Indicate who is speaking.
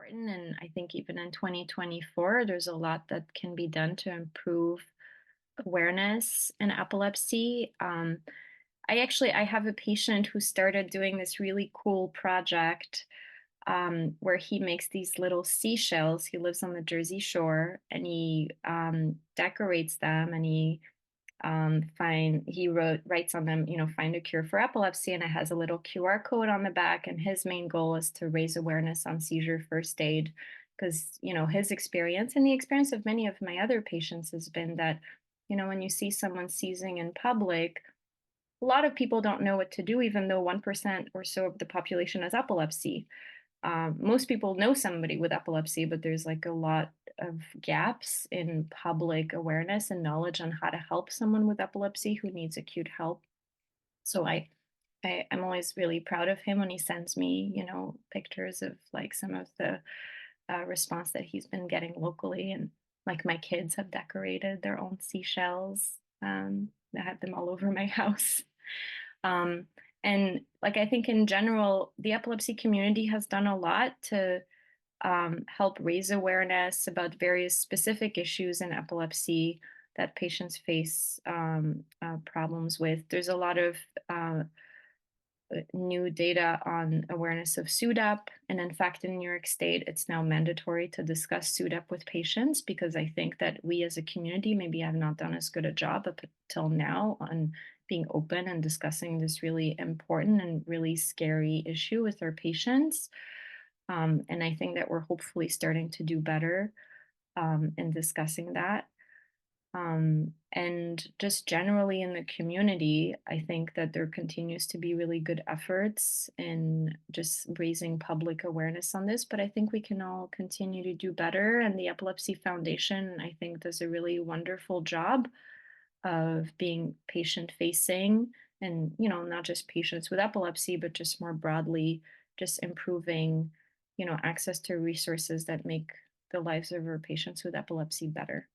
Speaker 1: important. And I think even in 2024, there's a lot that can be done to improve awareness in epilepsy. I have a patient who started doing this really cool project where he makes these little seashells. He lives on the Jersey Shore and he decorates them and writes on them, find a cure for epilepsy, and it has a little QR code on the back. And his main goal is to raise awareness on seizure first aid, because his experience and the experience of many of my other patients has been that when you see someone seizing in public, a lot of people don't know what to do, even though 1% or so of the population has epilepsy. Most people know somebody with epilepsy, but there's like a lot of gaps in public awareness and knowledge on how to help someone with epilepsy who needs acute help. So I'm always really proud of him when he sends me, pictures of like some of the response that he's been getting locally. And like my kids have decorated their own seashells. I have them all over my house. Um, and like I think in general, the epilepsy community has done a lot to help raise awareness about various specific issues in epilepsy that patients face problems with. There's a lot of new data on awareness of SUDEP. And in fact, in New York State, it's now mandatory to discuss SUDEP with patients, because I think that we as a community maybe have not done as good a job up until now on being open and discussing this really important and really scary issue with our patients. And I think that we're hopefully starting to do better in discussing that. And just generally in the community, I think that there continues to be really good efforts in just raising public awareness on this, but I think we can all continue to do better. And the Epilepsy Foundation, I think, does a really wonderful job of being patient facing and, not just patients with epilepsy, but just more broadly, just improving, access to resources that make the lives of our patients with epilepsy better.